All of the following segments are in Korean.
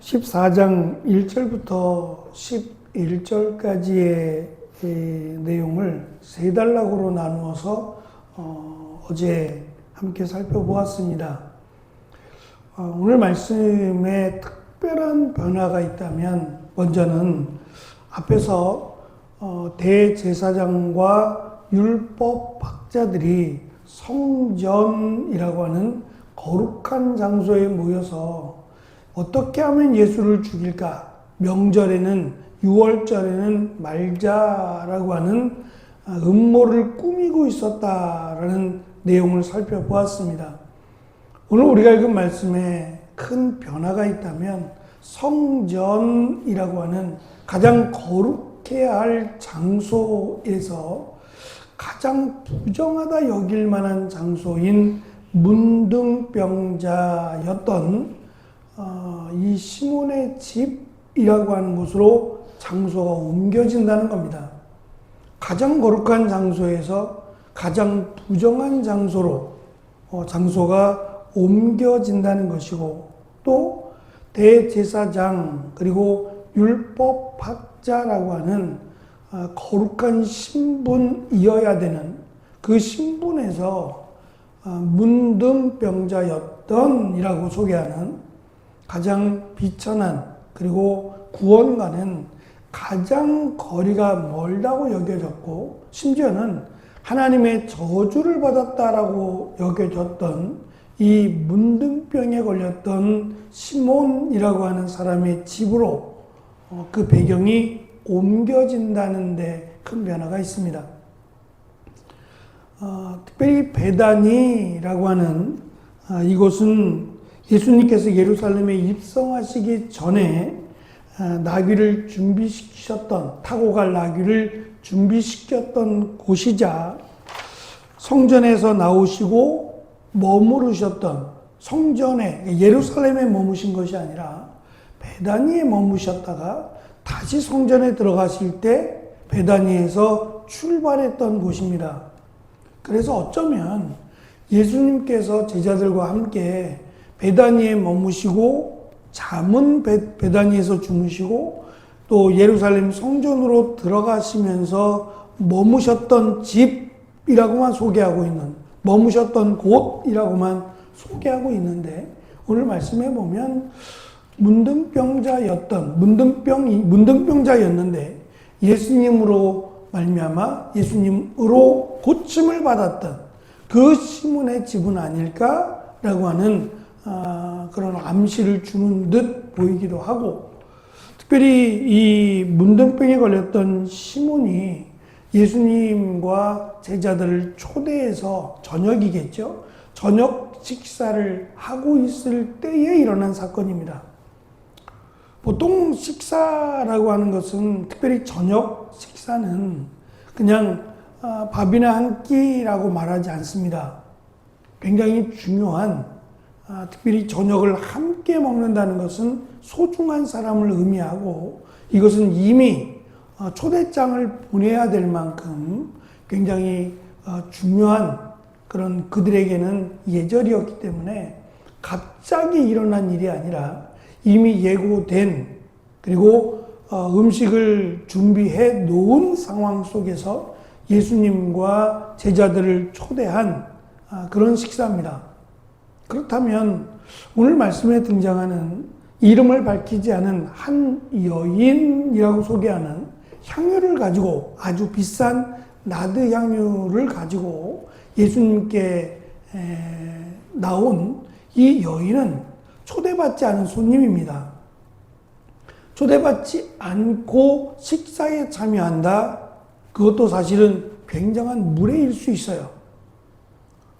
14장 1절부터 11절까지의 내용을 세 단락으로 나누어서 어제 함께 살펴보았습니다. 오늘 말씀에 특별한 변화가 있다면 먼저는 앞에서 대제사장과 율법학자들이 성전이라고 하는 거룩한 장소에 모여서 어떻게 하면 예수를 죽일까? 명절에는 6월절에는 말자라고 하는 음모를 꾸미고 있었다라는 내용을 살펴보았습니다. 오늘 우리가 읽은 말씀에 큰 변화가 있다면 성전이라고 하는 가장 거룩해야 할 장소에서 가장 부정하다 여길 만한 장소인 문둥병자였던 이 시몬의 집이라고 하는 곳으로 장소가 옮겨진다는 겁니다. 가장 거룩한 장소에서 가장 부정한 장소로 장소가 옮겨진다는 것이고, 또 대제사장 그리고 율법학자라고 하는 거룩한 신분이어야 되는 그 신분에서 문둥병자였던이라고 소개하는 가장 비천한 그리고 구원과는 가장 거리가 멀다고 여겨졌고, 심지어는 하나님의 저주를 받았다라고 여겨졌던 이 문둥병에 걸렸던 시몬이라고 하는 사람의 집으로 그 배경이 옮겨진다는 데 큰 변화가 있습니다. 특별히 베다니라고 하는 이곳은 예수님께서 예루살렘에 입성하시기 전에 나귀를 준비시키셨던, 타고 갈 나귀를 준비시켰던 곳이자 성전에서 나오시고 머무르셨던, 성전에 예루살렘에 머무신 것이 아니라 베다니에 머무셨다가 다시 성전에 들어가실 때 베다니에서 출발했던 곳입니다. 그래서 어쩌면 예수님께서 제자들과 함께 베다니에 머무시고 잠은 베다니에서 주무시고 또 예루살렘 성전으로 들어가시면서 머무셨던 집이라고만 소개하고 있는, 머무셨던 곳이라고만 소개하고 있는데, 오늘 말씀해 보면 문둥병자였는데 예수님으로 말미암아 예수님으로 고침을 받았던 그 시몬의 집은 아닐까라고 하는 그런 암시를 주는 듯 보이기도 하고, 특별히 이 문둥병에 걸렸던 시몬이 예수님과 제자들을 초대해서, 저녁이겠죠, 저녁 식사를 하고 있을 때에 일어난 사건입니다. 보통 식사라고 하는 것은, 특별히 저녁 식사는 그냥 밥이나 한 끼라고 말하지 않습니다. 굉장히 중요한, 특별히 저녁을 함께 먹는다는 것은 소중한 사람을 의미하고, 이것은 이미 초대장을 보내야 될 만큼 굉장히 중요한 그런 그들에게는 예절이었기 때문에 갑자기 일어난 일이 아니라 이미 예고된, 그리고 음식을 준비해 놓은 상황 속에서 예수님과 제자들을 초대한 그런 식사입니다. 그렇다면 오늘 말씀에 등장하는 이름을 밝히지 않은 한 여인이라고 소개하는 향유를 가지고, 아주 비싼 나드 향유를 가지고 예수님께 나온 이 여인은 초대받지 않은 손님입니다. 초대받지 않고 식사에 참여한다? 그것도 사실은 굉장한 무례일 수 있어요.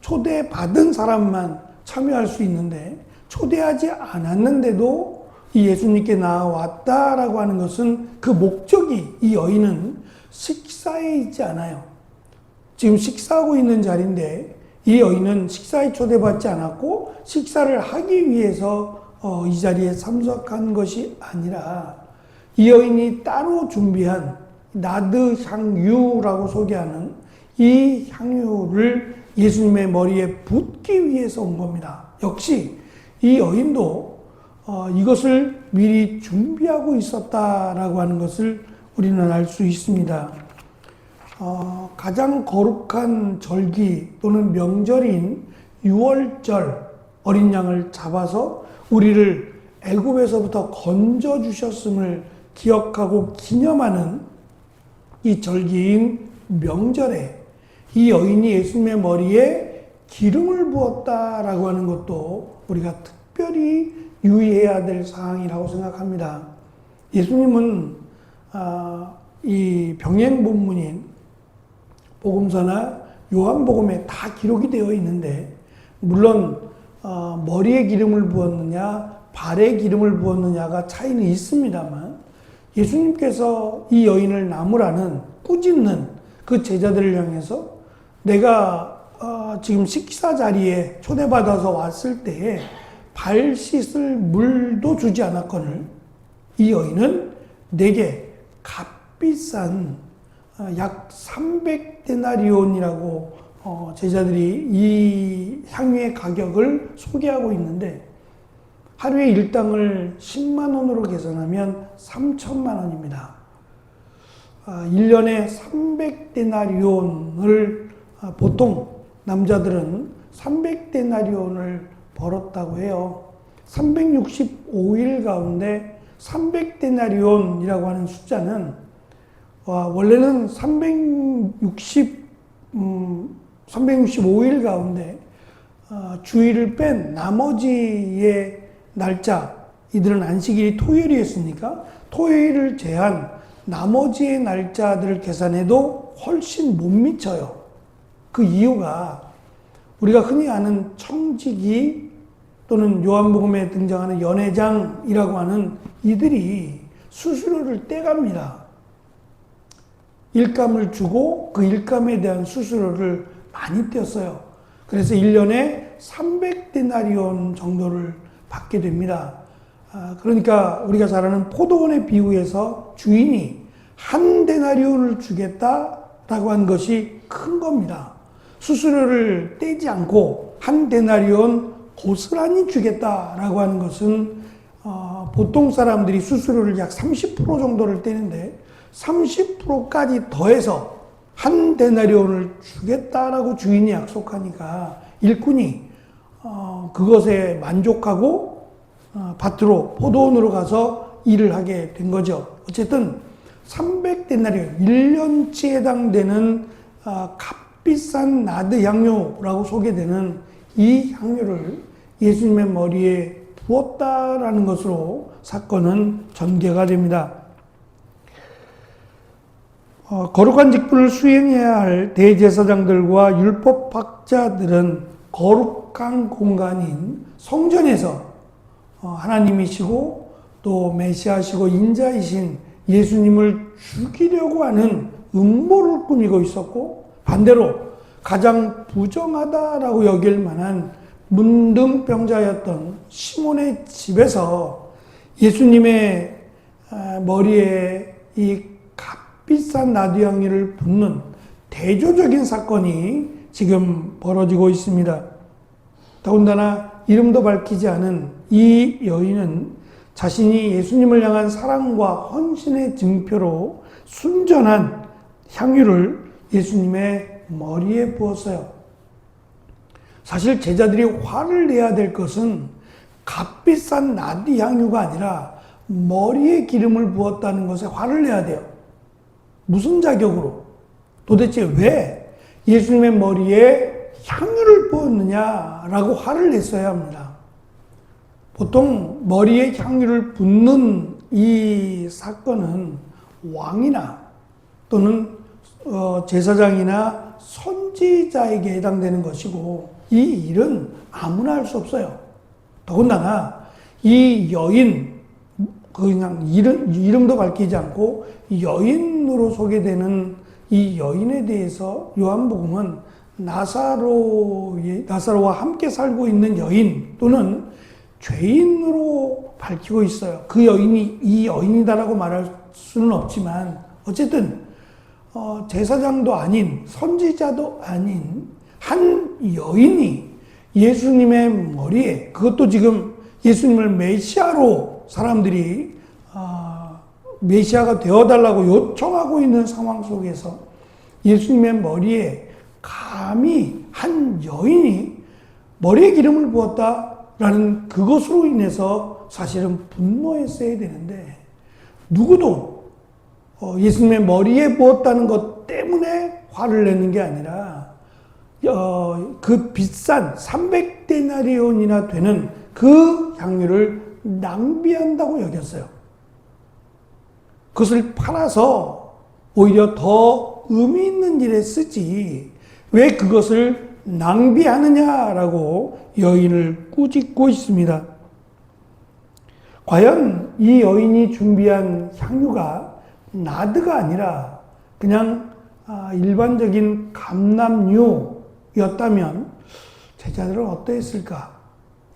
초대받은 사람만 참여할 수 있는데, 초대하지 않았는데도 이 예수님께 나왔다라고 하는 것은, 그 목적이, 이 여인은 식사에 있지 않아요. 지금 식사하고 있는 자리인데 이 여인은 식사에 초대받지 않았고 식사를 하기 위해서 이 자리에 참석한 것이 아니라, 이 여인이 따로 준비한 나드 향유라고 소개하는 이 향유를 예수님의 머리에 붓기 위해서 온 겁니다. 역시 이 여인도 이것을 미리 준비하고 있었다라고 하는 것을 우리는 알 수 있습니다. 가장 거룩한 절기 또는 명절인 유월절 어린 양을 잡아서 우리를 애굽에서부터 건져 주셨음을 기억하고 기념하는 이 절기인 명절에 이 여인이 예수님의 머리에 기름을 부었다라고 하는 것도 우리가 특별히 유의해야 될 사항이라고 생각합니다. 예수님은 이 병행 본문인 복음서나 요한복음에 다 기록이 되어 있는데, 물론 머리에 기름을 부었느냐 발에 기름을 부었느냐가 차이는 있습니다만, 예수님께서 이 여인을 나무라는 꾸짖는 그 제자들을 향해서 내가 지금 식사 자리에 초대받아서 왔을 때에 발 씻을 물도 주지 않았거늘 이 여인은 내게 값비싼 약 300데나리온이라고 제자들이 이 향유의 가격을 소개하고 있는데, 하루에 일당을 10만 원으로 계산하면 3천만 원입니다. 1년에 300데나리온을 보통 남자들은 300데나리온을 벌었다고 해요. 365일 가운데 300데나리온이라고 하는 숫자는 원래는 365일 가운데 주일을 뺀 나머지의 날짜, 이들은 안식일이 토요일이었으니까 토요일을 제한 나머지의 날짜들을 계산해도 훨씬 못 미쳐요. 그 이유가 우리가 흔히 아는 청지기 또는 요한복음에 등장하는 연회장이라고 하는 이들이 수수료를 떼갑니다. 일감을 주고 그 일감에 대한 수수료를 많이 떼었어요. 그래서 1년에 300데나리온 정도를 받게 됩니다. 그러니까 우리가 잘 아는 포도원의 비유에서 주인이 한 데나리온을 주겠다라고 한 것이 큰 겁니다. 수수료를 떼지 않고 한 데나리온 고스란히 주겠다라고 하는 것은 보통 사람들이 수수료를 약 30% 정도를 떼는데 30%까지 더해서 한 데나리온을 주겠다라고 주인이 약속하니까 일꾼이 그것에 만족하고 밭으로 포도원으로 가서 일을 하게 된 거죠. 어쨌든 300데나리온, 1년치에 해당되는 값비싼 나드 향료라고 소개되는 이 향료를 예수님의 머리에 부었다라는 것으로 사건은 전개가 됩니다. 거룩한 직분을 수행해야 할 대제사장들과 율법학자들은 거룩한 공간인 성전에서 하나님이시고 또 메시아시고 인자이신 예수님을 죽이려고 하는 음모를 꾸미고 있었고, 반대로 가장 부정하다라고 여길 만한 문둥병자였던 시몬의 집에서 예수님의 머리에 이 값비싼 나드향유를 붓는 대조적인 사건이 지금 벌어지고 있습니다. 더군다나 이름도 밝히지 않은 이 여인은 자신이 예수님을 향한 사랑과 헌신의 증표로 순전한 향유를 예수님의 머리에 부었어요. 사실 제자들이 화를 내야 될 것은 값비싼 나드 향유가 아니라 머리에 기름을 부었다는 것에 화를 내야 돼요. 무슨 자격으로? 도대체 왜 예수님의 머리에 향유를 부었느냐라고 화를 냈어야 합니다. 보통 머리에 향유를 붓는 이 사건은 왕이나 또는 제사장이나 선지자에게 해당되는 것이고, 이 일은 아무나 할 수 없어요. 더군다나 이 여인, 그냥 이름도 밝히지 않고 여인으로 소개되는 이 여인에 대해서 요한복음은 나사로와 함께 살고 있는 여인 또는 죄인으로 밝히고 있어요. 그 여인이 이 여인이다라고 말할 수는 없지만, 어쨌든 제사장도 아닌 선지자도 아닌 한 여인이 예수님의 머리에, 그것도 지금 예수님을 메시아로 사람들이 메시아가 되어달라고 요청하고 있는 상황 속에서 예수님의 머리에 감히 한 여인이 머리에 기름을 부었다라는 그것으로 인해서 사실은 분노했어야 되는데, 누구도 예수님의 머리에 부었다는 것 때문에 화를 내는 게 아니라 그 비싼 300데나리온이나 되는 그 향유를 낭비한다고 여겼어요. 그것을 팔아서 오히려 더 의미 있는 일에 쓰지 왜 그것을 낭비하느냐라고 여인을 꾸짖고 있습니다. 과연 이 여인이 준비한 향유가 나드가 아니라 그냥 일반적인 감람유였다면 제자들은 어떠했을까?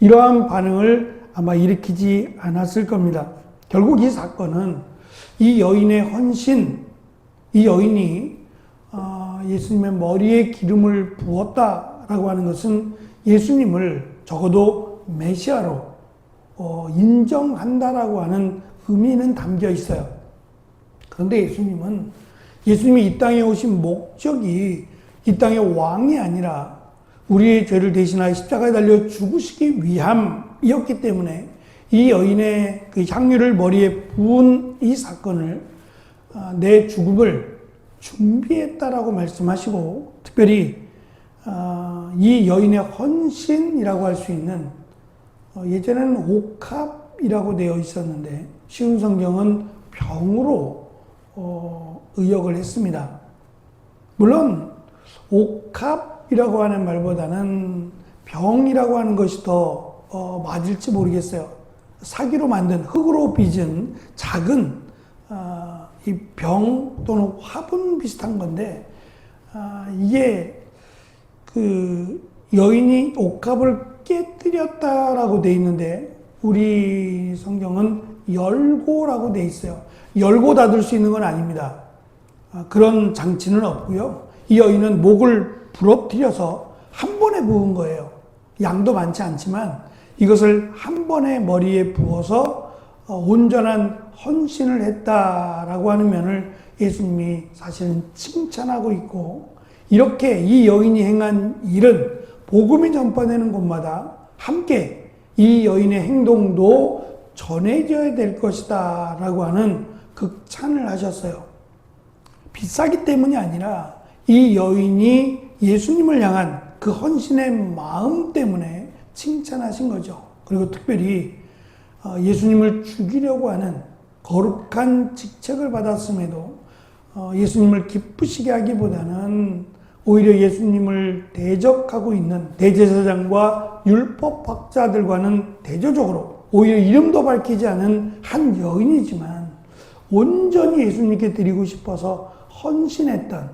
이러한 반응을 아마 일으키지 않았을 겁니다. 결국 이 사건은 이 여인의 헌신, 이 여인이 예수님의 머리에 기름을 부었다라고 하는 것은 예수님을 적어도 메시아로 인정한다라고 하는 의미는 담겨 있어요. 그런데 예수님이 이 땅에 오신 목적이 이 땅의 왕이 아니라 우리의 죄를 대신하여 십자가에 달려 죽으시기 위함이었기 때문에 이 여인의 그 향유를 머리에 부은 이 사건을 내 죽음을 준비했다라고 말씀하시고, 특별히 이 여인의 헌신이라고 할 수 있는 예전에는 옥합이라고 되어 있었는데 쉬운 성경은 병으로 의역을 했습니다. 물론 옥합이라고 하는 말보다는 병이라고 하는 것이 더 맞을지 모르겠어요. 사기로 만든 흙으로 빚은 작은 이 병 또는 화분 비슷한 건데, 이게 그 여인이 옥합을 깨뜨렸다라고 돼 있는데 우리 성경은 열고라고 돼 있어요. 열고 닫을 수 있는 건 아닙니다. 그런 장치는 없고요. 이 여인은 목을 부러뜨려서 한 번에 부은 거예요. 양도 많지 않지만 이것을 한 번에 머리에 부어서 온전한 헌신을 했다라고 하는 면을 예수님이 사실은 칭찬하고 있고, 이렇게 이 여인이 행한 일은 복음이 전파되는 곳마다 함께 이 여인의 행동도 전해져야 될 것이다 라고 하는 극찬을 하셨어요. 비싸기 때문이 아니라 이 여인이 예수님을 향한 그 헌신의 마음 때문에 칭찬하신 거죠. 그리고 특별히 예수님을 죽이려고 하는 거룩한 직책을 받았음에도 예수님을 기쁘시게 하기보다는 오히려 예수님을 대적하고 있는 대제사장과 율법학자들과는 대조적으로 오히려 이름도 밝히지 않은 한 여인이지만 온전히 예수님께 드리고 싶어서 헌신했던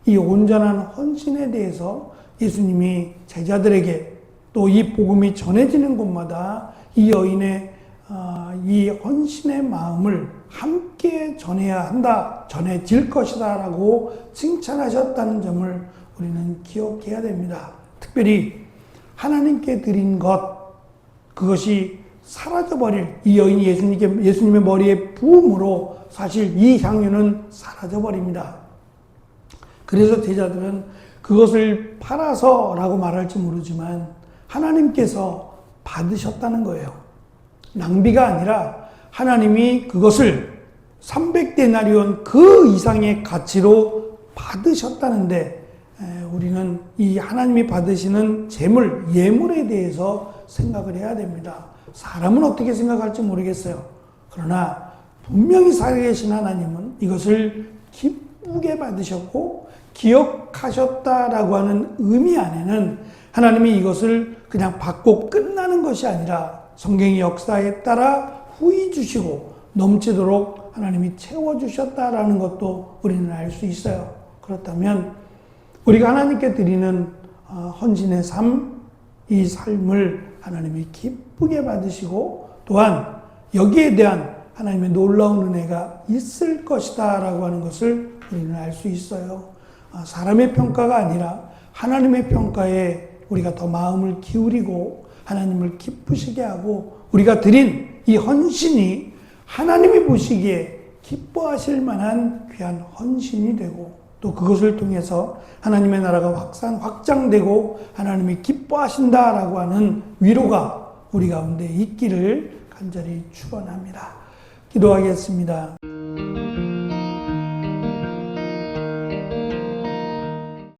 이 온전한 헌신에 대해서 예수님이 제자들에게 또 이 복음이 전해지는 곳마다 이 여인의 이 헌신의 마음을 함께 전해야 한다, 전해질 것이다 라고 칭찬하셨다는 점을 우리는 기억해야 됩니다. 특별히 하나님께 드린 것, 그것이 사라져버릴, 이 여인이 예수님의 머리에 부음으로 사실 이 향유는 사라져버립니다. 그래서 제자들은 그것을 팔아서라고 말할지 모르지만 하나님께서 받으셨다는 거예요. 낭비가 아니라 하나님이 그것을 300데나리온 그 이상의 가치로 받으셨다는데, 우리는 이 하나님이 받으시는 재물, 예물에 대해서 생각을 해야 됩니다. 사람은 어떻게 생각할지 모르겠어요. 그러나 분명히 살아계신 하나님은 이것을 기쁘게 받으셨고 기억하셨다라고 하는 의미 안에는 하나님이 이것을 그냥 받고 끝나는 것이 아니라 성경의 역사에 따라 후히 주시고 넘치도록 하나님이 채워주셨다라는 것도 우리는 알 수 있어요. 그렇다면 우리가 하나님께 드리는 헌신의 삶, 이 삶을 하나님이 기쁘게 받으시고 또한 여기에 대한 하나님의 놀라운 은혜가 있을 것이다 라고 하는 것을 우리는 알 수 있어요. 사람의 평가가 아니라 하나님의 평가에 우리가 더 마음을 기울이고 하나님을 기쁘시게 하고 우리가 드린 이 헌신이 하나님이 보시기에 기뻐하실 만한 귀한 헌신이 되고 또 그것을 통해서 하나님의 나라가 확장되고 하나님이 기뻐하신다라고 하는 위로가 우리 가운데 있기를 간절히 축원합니다. 기도하겠습니다.